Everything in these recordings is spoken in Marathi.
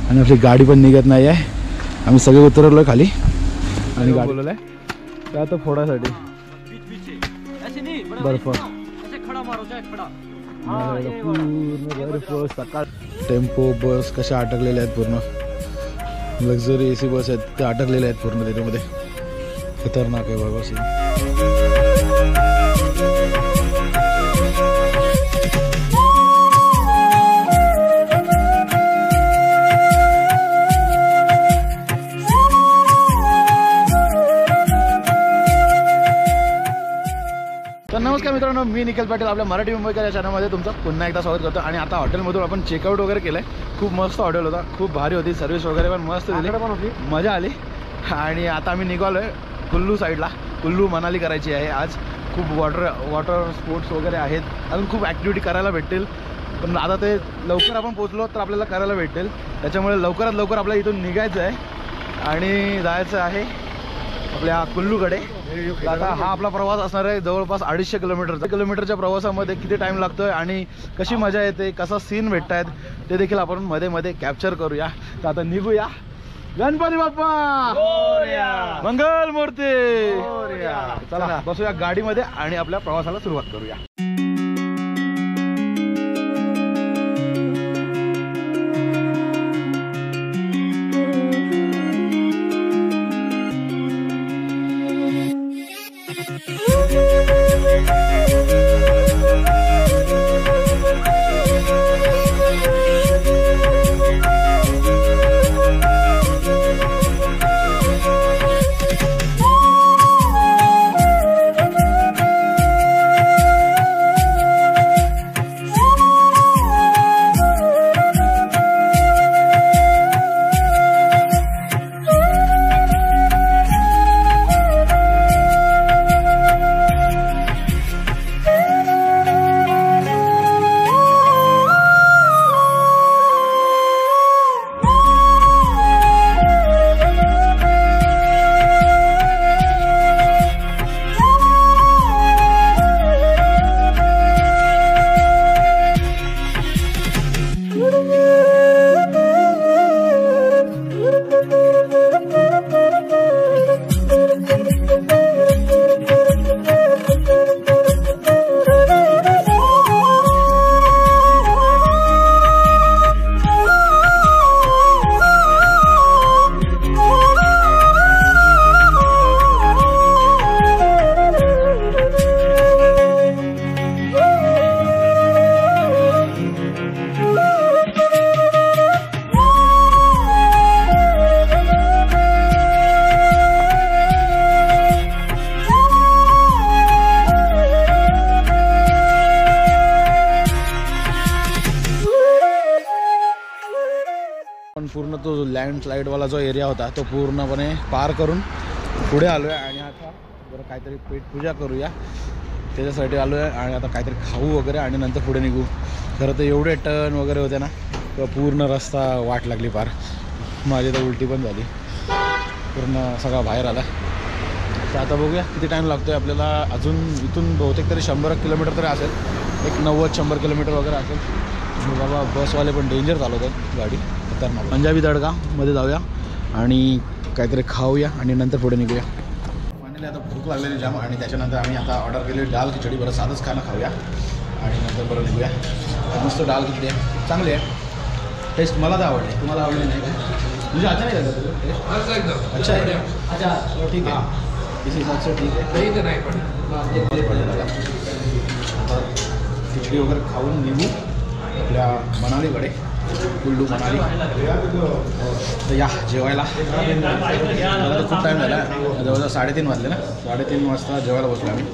आणि आपली गाडी पण निघत नाही आहे. आम्ही सगळे उतरलो खाली आणि गाडी बोलवलं आहे त्या तर फोडासाठी बर्फ सकाळ. टेम्पो बस कशा अटकलेल्या आहेत पूर्ण. लक्झरी AC बस आहेत ते अटकलेले आहेत पूर्ण त्याच्यामध्ये. खतरनाक आहे बाबा सीन. तर नमस्कार मित्रांनो, मी निखिल पाटील आपल्या मराठी मुंबईकर या चॅनलमध्ये तुमचं पुन्हा एकदा स्वागत करतो. आणि आता हॉटेलमधून आपण चेकआउट वगैरे केलं आहे. खूप मस्त हॉटेल होता, खूप भारी होती, सर्व्हिस वगैरे पण मस्त दिली, मजा आली. आणि आता आम्ही निघालो आहे कुल्लू साईडला. कुल्लू मनाली करायची आहे आज. खूप वॉटर स्पोर्ट्स वगैरे आहेत, अजून खूप ॲक्टिव्हिटी करायला भेटतील. पण आता ते लवकर आपण पोचलो तर आपल्याला करायला भेटेल. त्याच्यामुळे लवकरात लवकर आपल्याला इथून निघायचं आहे आणि जायचं आहे आपल्या कुल्लूकडे. आता हा आपला प्रवास असणार आहे जवळपास 250 किलोमीटरचा. किलोमीटरच्या प्रवासामध्ये किती टाईम लागतोय आणि कशी मजा येते, कसा सीन भेटत आहेत ते देखील आपण मध्ये मध्ये कॅप्चर करूया. तर आता निघूया. गणपती बाप्पा मंगल मूर्ती. चला बसूया गाडीमध्ये आणि आपल्या प्रवासाला सुरुवात करूया. पूर्ण तो लँडस्लाईडवाला जो एरिया होता तो पूर्णपणे पार करून पुढे आलो आहे. आणि आता जरा काहीतरी पेटपूजा करूया त्याच्यासाठी आलो आहे. आणि आता काहीतरी खाऊ वगैरे आणि नंतर पुढे निघू. खरं तर एवढे टर्न वगैरे होते ना तर पूर्ण रस्ता वाट लागली पार. माझी तर उलटी पण झाली, पूर्ण सगळा बाहेर आला. तर आता बघूया किती टाईम लागतो आहे आपल्याला. अजून इथून बहुतेक तरी 100 किलोमीटर तरी असेल, एक 90-100 किलोमीटर वगैरे असेल. बाबा बसवाले पण डेंजर चालवतात गाडी. पंजाबी दडगा मध्ये जाऊया आणि काहीतरी खाऊया आणि नंतर पुढे निघूया. फायनली आता भूक लागलेली जाम. आणि त्याच्यानंतर आम्ही आता ऑर्डर केली दाल खिचडी. बरं साधंच खाणं खाऊया आणि नंतर बरं निघूया. मस्त दाल खिचडी आहे, चांगली आहे टेस्ट. मला तर आवडली, तुम्हाला आवडली नाही का? म्हणजे अच्छा नाही का टेस्ट? अच्छा आहे, अच्छा ठीक आहे, इस हिसाब से ठीक आहे. नाही पण खिचडी वगैरे खाऊन निघू आपल्या मनालीकडे, कुल्लू मनाली. तर या जेवायला. मला तर खूप टाईम झाला, जवळजवळ 3:30 वाजले ना. 3:30 वाजता जेवायला बसलो आम्ही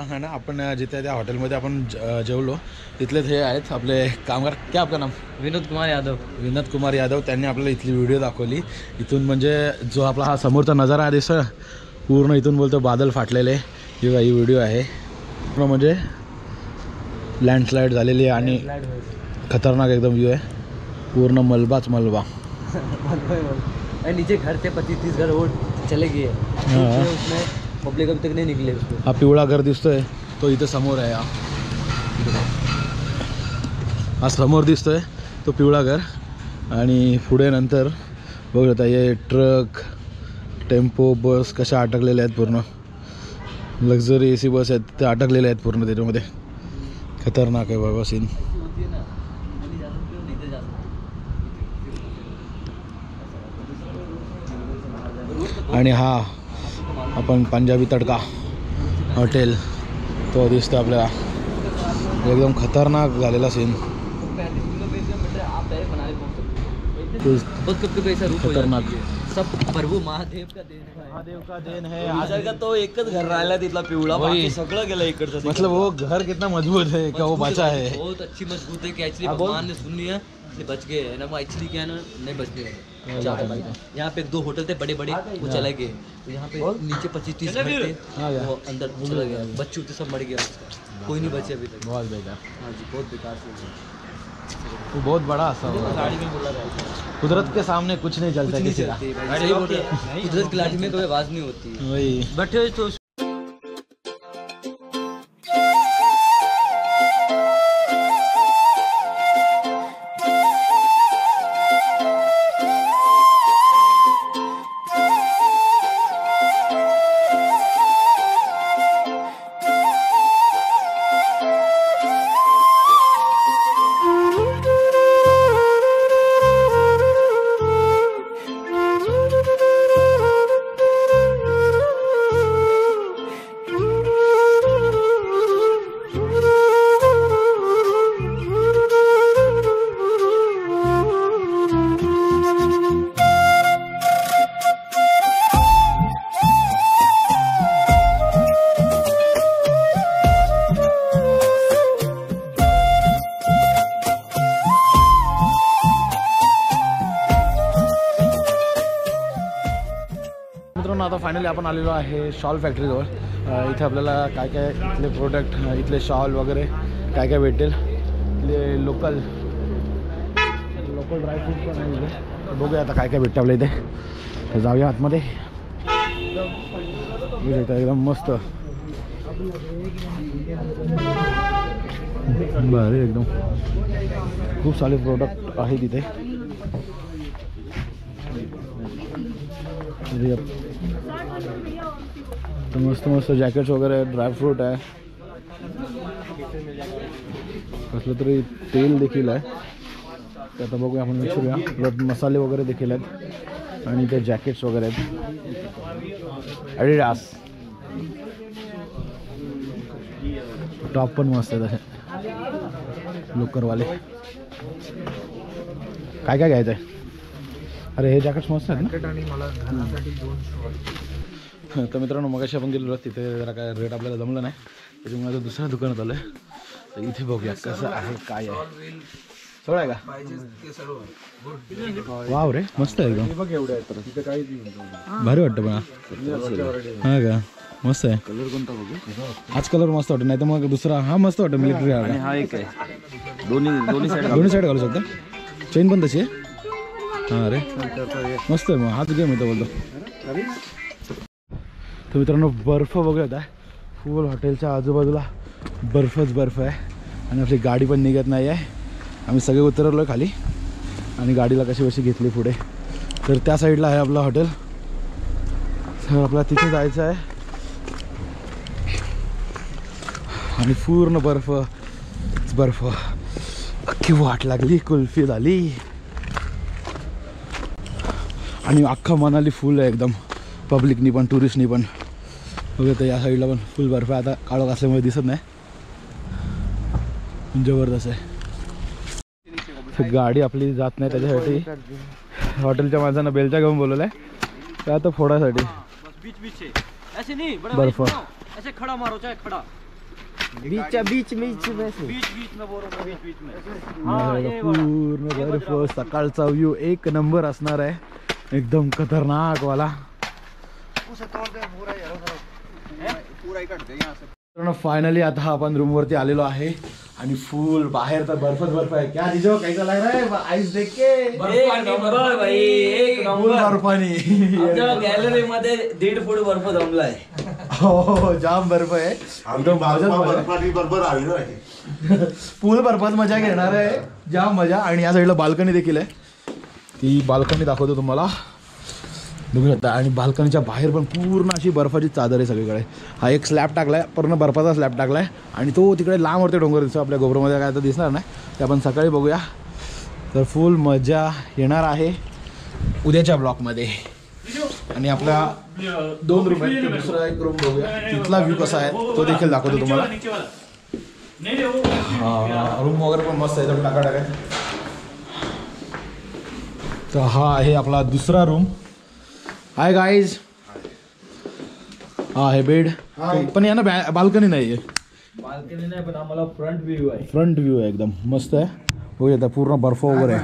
है ना. आपण जिथे त्या हॉटेलमध्ये आपण जेवलो तिथलेच हे आहेत आपले कामगार. क्या आपलं नाम? विनोद कुमार यादव. विनोद कुमार यादव. त्यांनी आपल्याला इथली व्हिडिओ दाखवली. इथून म्हणजे जो आपला हा समोरचा नजारा दिसतो पूर्ण, इथून बोलतो बादल फाटलेले. ही व्हिडिओ आहे पूर्ण, म्हणजे लँडस्लाईड झालेली आहे आणि खतरनाक एकदम व्यू आहे. पूर्ण मलबाच मलबा. नीचे घर थे 25-30 घर वो चले गए. उसमें पब्लिक अभी तक नहीं निकले. हा पिवळा घर दिसतोय तो इथं समोर आहे. हा समोर दिसतोय तो पिवळा घर. आणि पुढे नंतर बघू आता हे ट्रक टेम्पो बस कशा अटकलेल्या आहेत पूर्ण लक्झरी AC बस आहेत ते अटकलेले आहेत पूर्ण त्याच्यामध्ये खतरनाक आहे बाबा सीन आणि हा आपण पंजाबी तडका हॉटेल तो दिसतो आपल्याला एकदम खतरनाक झालेला सीन खतरनाक सब प्रभू महादेव का देन है महादेव का देन है आजर का तो एकच घर राहिला तिथला पिवळा बाकी सगळं गेलं इकडचं मतलब वो घर कितना मजबूत है क्या वो बचा है बहुत अच्छी मजबूत है कि एक्चुअली भगवान ने सुन लिया इसलिए बच गए है ना वो एक्चुअली क्या है ना नहीं बच गए यहाँ पे 2 होटल थे बड़े बड़े वो चले गए तो यहाँ पे नीचे 25-30 घर थे वो अंदर चला गया बच्चे उच्चे सब मर गया कोई नहीं बचे अभी तक बहुत बेकार हाँ जी बहुत बेकार से वो बहुत बड़ा हादसा हुआ गाड़ी में बोला रहा कुदरत के सामने कुछ नहीं चलता किसी का सही बोल रहे हैं कुदरत की लाठी में कोई आवाज नहीं होती वही बैठे तो मित्रांनो आता फायनली आपण आलेलो आहे शॉल फॅक्टरीजवळ इथे आपल्याला काय काय इथले प्रोडक्ट इथले शॉल वगैरे काय काय भेटेल इथले लोकल ड्रायफ्रूट पण आहे इथे बघूया आता काय काय भेटतं आपल्या इथे तर जाऊया आतमध्ये एकदम मस्त भारी एकदम खूप सारे प्रोडक्ट आहेत इथे तो मस्त मस्त जॅकेट्स वगैरे ड्रायफ्रूट आहे कसलं तरी तेल देखील आहे ते आता बघूया आपण विचारूया परत मसाले वगैरे देखील आहेत आणि ते जॅकेट्स वगैरे आहेत ॲडिडास टॉप पण मस्त आहेत असे लोकरवाले काय काय घ्यायचं आहे अरे हे जॅकेट्स मस्त आहेत ना तर मित्रांनो मगाशी आपण गेलेलो तिथे जरा काय रेट आपल्याला जमलं नाही त्याच्यामुळे आता दुसऱ्या दुकानात आलं आहे तर इथे बघूया कसं आहे काय आहे सगळं आहे का वाव रे मस्त आहे एकदम एवढे आहेत तर तिथे काही भारी वाटतं पण हा का मस्त आहे कलर कोणता बघू हाच कलर मस्त वाटतं नाही तर मग दुसरा हा मस्त वाटतं मिलिटरी हा एक आहे दोन्ही साईड घालू शकता चेन पण तशी आहे हां रे मस्त आहे मग हाच गेम येतो बोलतो तर मित्रांनो बर्फ वगैरे आहे फुल हॉटेलच्या आजूबाजूला बर्फच बर्फ आहे आणि आपली गाडी पण निघत नाही आहे आम्ही सगळे उतरलो आहे खाली आणि गाडीला कशी घेतली पुढे तर त्या साईडला आहे आपलं हॉटेल तर आपल्याला तिथे जायचं आहे आणि पूर्ण बर्फ अख्खी वाट लागली कुल्फी झाली आणि अख्खा मनाली फुल आहे एकदम पब्लिकनी पण टुरिस्टनी पण बघा या साईडला पण फुल बर्फ आहे आता काळोख असल्यामुळे दिसत नाही जबरदस्त आहे तर गाडी आपली जात नाही त्याच्यासाठी हॉटेलच्या माणसांना बेलचा घेऊन बोलवलं आहे तर आता फोडासाठी बर्फ पूर्ण बर्फ सकाळचा व्ह्यू एक नंबर असणार आहे एकदम खतरनाक वाला फायनली आता आपण रूम वरती आलेलो आहे आणि फुल बाहेर तर बर्फ आहे क्या जिजो कैसा लग रहा है आइस देख के एक नंबर भाई एक नंबर बर्फानी गॅलरी मध्ये 1.5 फूट बर्फ जमलाय हो जाम बर्फ आहे एकदम फुल बर्फात मजा घेणार आहे जाम मजा आणि या साईडला बाल्कनी देखील आहे ती बाल्कनी दाखवतो तुम्हाला, बघू शकता. आणि बाल्कनीच्या बाहेर पण पूर्ण अशी बर्फाची चादर आहे सगळीकडे. हा एक स्लॅब टाकला आहे, पूर्ण बर्फाचा स्लॅब टाकला आहे. आणि तो तिकडे लांबवरती डोंगर दिसतो, आपल्या गोबरमध्ये काय तर दिसणार नाही, ते आपण सकाळी बघूया. तर फुल मजा येणार आहे उद्याच्या ब्लॉकमध्ये. आणि आपल्या 2 रूम आहेत, दुसरा एक रूम बघूया, तिथला व्ह्यू कसा आहे तो देखील दाखवतो तुम्हाला. रूम वगैरे पण मस्त आहे, एकदम टाकाटाक आहे. तर हा आहे आपला दुसरा रूम. हाय गाईज, हा आहे बेड. पण या ना बाल्कनी नाही आहे, बाल्कनी नाही पण आम्हाला फ्रंट व्ह्यू आहे. फ्रंट व्ह्यू आहे, एकदम मस्त आहे. बघू येतात पूर्ण बर्फ वगैरे आहे.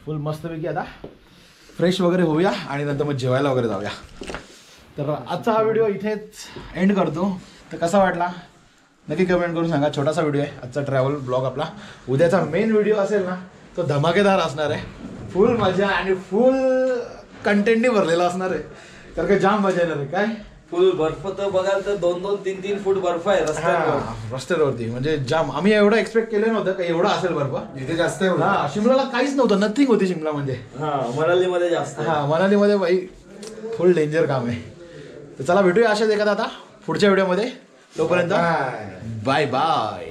फुल मस्तपैकी आता फ्रेश वगैरे होऊया आणि नंतर मग जेवायला वगैरे जाऊया. तर आजचा हा व्हिडिओ इथेच एंड करतो. तर कसा वाटला नक्की कमेंट करून सांगा. छोटासा व्हिडिओ आहे आजचा, ट्रॅव्हल ब्लॉग आपला. उद्याचा मेन व्हिडिओ असेल ना तो धमाकेदार असणार आहे, फुल मजा आणि फुल कंटेंटने भरलेला असणार आहे. तर काय जाम मजा येणार आहे. काय फुल बर्फ तर बघाल तर 2-3 फूट बर्फ आहे रस्त्यावरती, म्हणजे जाम. आम्ही एवढं एक्सपेक्ट केलं नव्हतं का एवढं असेल बर्फ इथे जास्त. हा, शिमलाला काहीच नव्हतं, नथिंग होती शिमला म्हणजे. मनालीमध्ये जास्त. हा, मनालीमध्ये बाई फुल डेंजर काम आहे. तर चला भेटूया अशाच एखादा आता पुढच्या व्हिडिओमध्ये. तोपर्यंत बाय बाय.